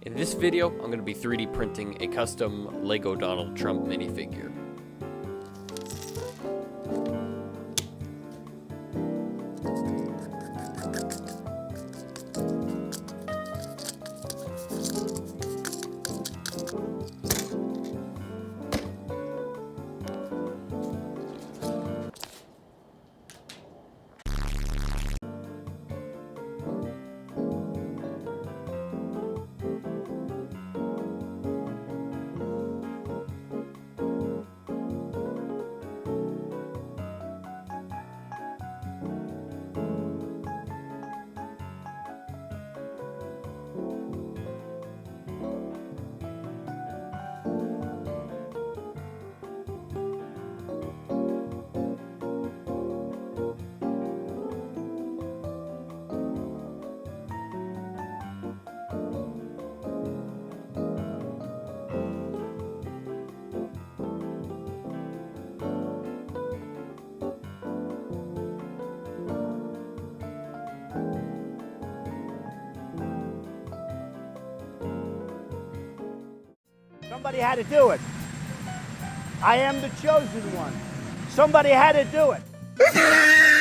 In this video, I'm going to be 3D printing a custom Lego Donald Trump minifigure. Somebody had to do it. I am the chosen one. Somebody had to do it.